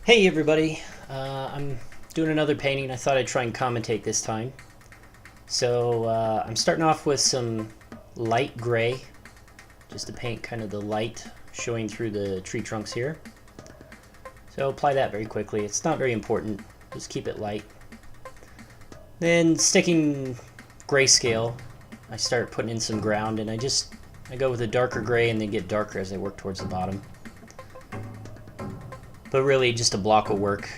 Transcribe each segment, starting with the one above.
Hey everybody, I'm doing another painting. I thought I'd try and commentate this time. So I'm starting off with some light gray, just to paint kind of the light showing through the tree trunks here. So apply that very quickly. It's not very important, just keep it light. Then sticking grayscale, I start putting in some ground, and I go with a darker gray and then get darker as I work towards the bottom. But really just a block of work.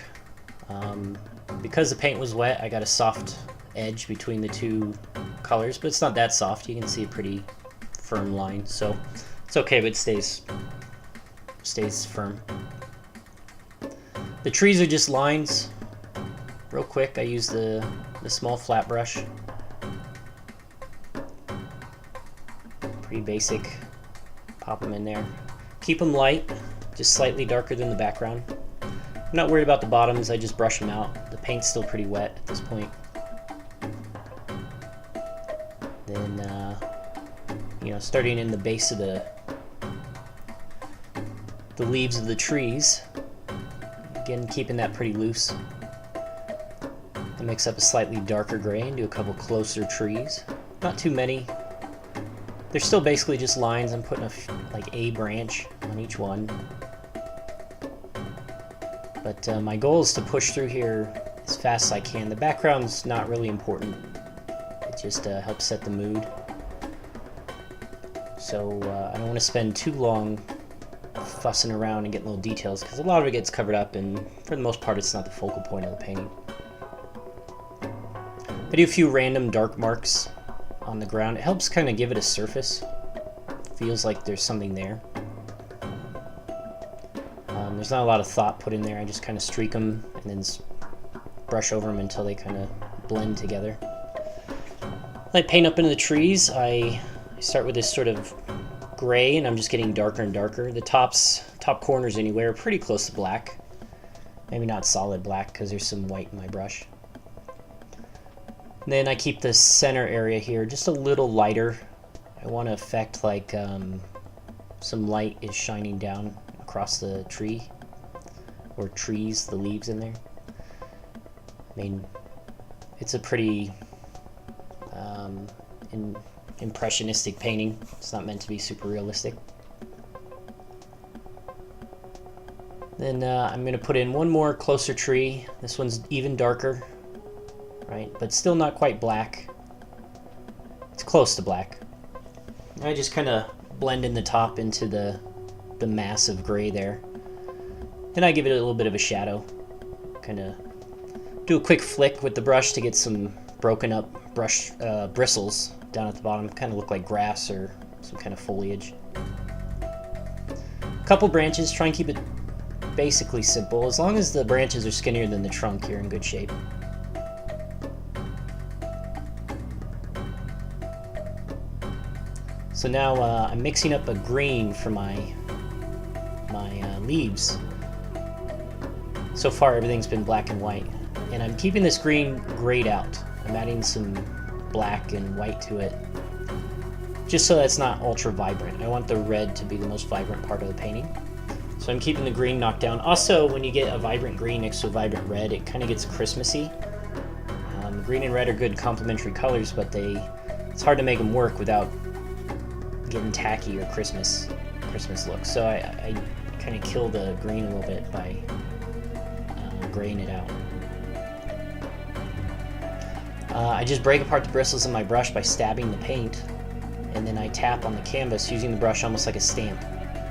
Because the paint was wet, I got a soft edge between the two colors, but it's not that soft. You can see a pretty firm line, so it's okay, but it stays firm. The trees are just lines. Real quick, I use the small flat brush. Pretty basic. Pop them in there. Keep them light, just slightly darker than the background. I'm not worried about the bottoms, I just brush them out. The paint's still pretty wet at this point. Then, starting in the base of the leaves of the trees. Again, keeping that pretty loose. I mix up a slightly darker gray and do a couple closer trees. Not too many. They're still basically just lines. I'm putting like a branch on each one. But my goal is to push through here as fast as I can. The background's not really important. It just helps set the mood. So I don't want to spend too long fussing around and getting little details, because a lot of it gets covered up, and for the most part it's not the focal point of the painting. I do a few random dark marks on the ground. It helps kind of give it a surface. Feels like there's something there. There's not a lot of thought put in there. I just kind of streak them and then brush over them until they kind of blend together. When I paint up into the trees, I start with this sort of gray, and I'm just getting darker and darker. The top corners anyway are pretty close to black. Maybe not solid black because there's some white in my brush. And then I keep the center area here just a little lighter. I want to affect like some light is shining down across the tree or trees, the leaves in there. I mean, it's a pretty impressionistic painting. It's not meant to be super realistic. Then I'm going to put in one more closer tree. This one's even darker, right? But still not quite black. It's close to black. I just kind of blend in the top into the mass of gray there. Then I give it a little bit of a shadow. Kind of do a quick flick with the brush to get some broken up brush bristles down at the bottom. Kind of look like grass or some kind of foliage. Couple branches, try and keep it basically simple. As long as the branches are skinnier than the trunk, you're in good shape. So now I'm mixing up a green for my leaves. So far everything's been black and white, and I'm keeping this green grayed out. I'm adding some black and white to it, just so that's not ultra vibrant. I want the red to be the most vibrant part of the painting. So I'm keeping the green knocked down. Also, when you get a vibrant green next to a vibrant red, it kind of gets Christmassy. Green and red are good complementary colors, but it's hard to make them work without getting tacky or Christmas look. So I kind of kill the green a little bit by graying it out. I just break apart the bristles in my brush by stabbing the paint, and then I tap on the canvas using the brush almost like a stamp,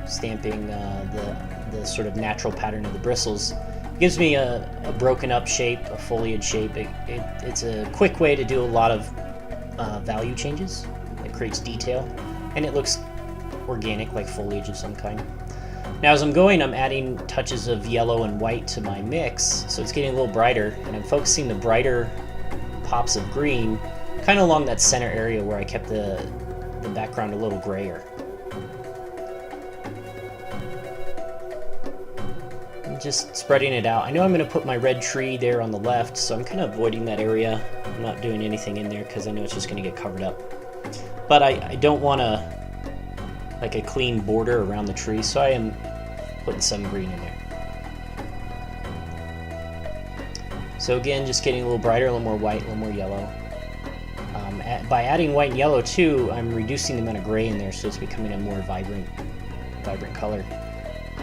stamping the sort of natural pattern of the bristles. It gives me a broken up shape, a foliage shape. It's a quick way to do a lot of value changes. It creates detail, and it looks organic, like foliage of some kind. Now as I'm going, I'm adding touches of yellow and white to my mix, so it's getting a little brighter, and I'm focusing the brighter pops of green kind of along that center area where I kept the background a little grayer. I'm just spreading it out. I know I'm going to put my red tree there on the left, so I'm kind of avoiding that area. I'm not doing anything in there because I know it's just going to get covered up. But I don't want a clean border around the tree, so I am putting some green in there. So again, just getting a little brighter, a little more white, a little more yellow. By adding white and yellow too, I'm reducing the amount of gray in there, so it's becoming a more vibrant color.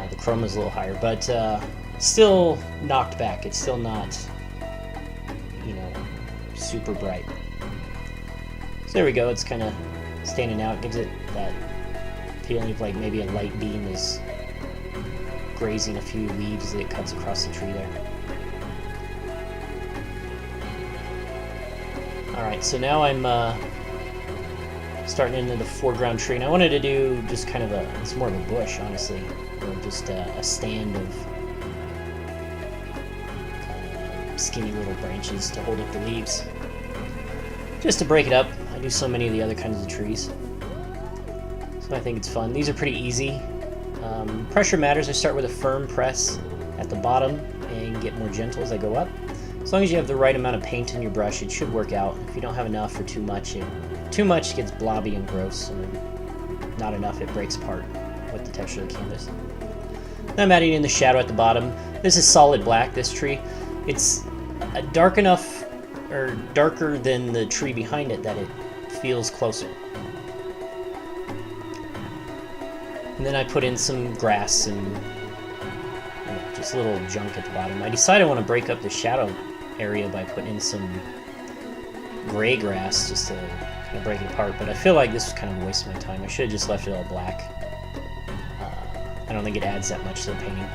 The chroma is a little higher, but still knocked back. It's still not, you know, super bright. So there we go. It's kind of standing out. Gives it that feeling of like maybe a light beam is grazing a few leaves that it cuts across the tree there. Alright, so now I'm starting into the foreground tree, and I wanted to do just kind of it's more of a bush, honestly, or just a stand of skinny little branches to hold up the leaves. Just to break it up. I do so many of the other kinds of trees. So I think it's fun. These are pretty easy. Pressure matters. I start with a firm press at the bottom and get more gentle as I go up. As long as you have the right amount of paint in your brush, it should work out. If you don't have enough or too much, it gets blobby and gross, and not enough, it breaks apart with the texture of the canvas. Then I'm adding in the shadow at the bottom. This is solid black, this tree. It's dark enough, or darker than the tree behind it, that it feels closer. And then I put in some grass and just a little junk at the bottom. I decided I want to break up the shadow area by putting in some gray grass just to kind of break it apart, but I feel like this was kind of a waste of my time. I should have just left it all black. I don't think it adds that much to the painting.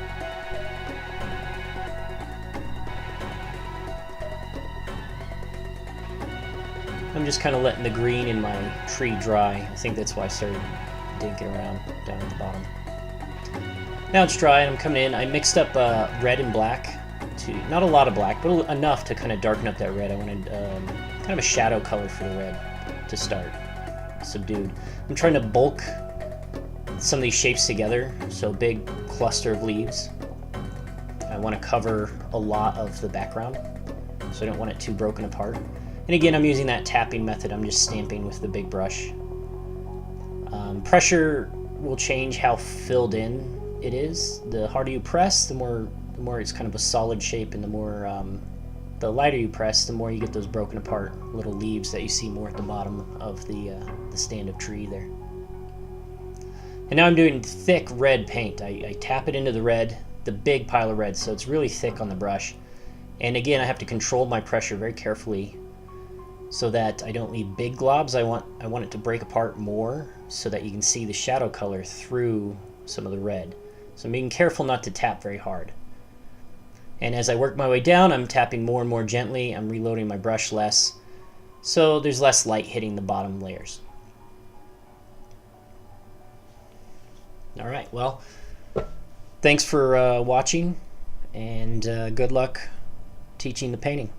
I'm just kind of letting the green in my tree dry. I think that's why I started dinking around down at the bottom. Now it's dry and I'm coming in. I mixed up red and black. Not a lot of black, but enough to kind of darken up that red. I wanted kind of a shadow color for the red to start, subdued. I'm trying to bulk some of these shapes together, so big cluster of leaves. I want to cover a lot of the background, so I don't want it too broken apart. And again, I'm using that tapping method. I'm just stamping with the big brush. Pressure will change how filled in it is. The harder you press, the more it's kind of a solid shape, and the lighter you press, the more you get those broken apart little leaves that you see more at the bottom of the stand of tree there. And now I'm doing thick red paint. I tap it into the red, the big pile of red, so it's really thick on the brush. And again, I have to control my pressure very carefully so that I don't leave big globs. I want it to break apart more so that you can see the shadow color through some of the red. So I'm being careful not to tap very hard. And as I work my way down, I'm tapping more and more gently. I'm reloading my brush less, so there's less light hitting the bottom layers. All right, well, thanks for watching, and good luck teaching the painting.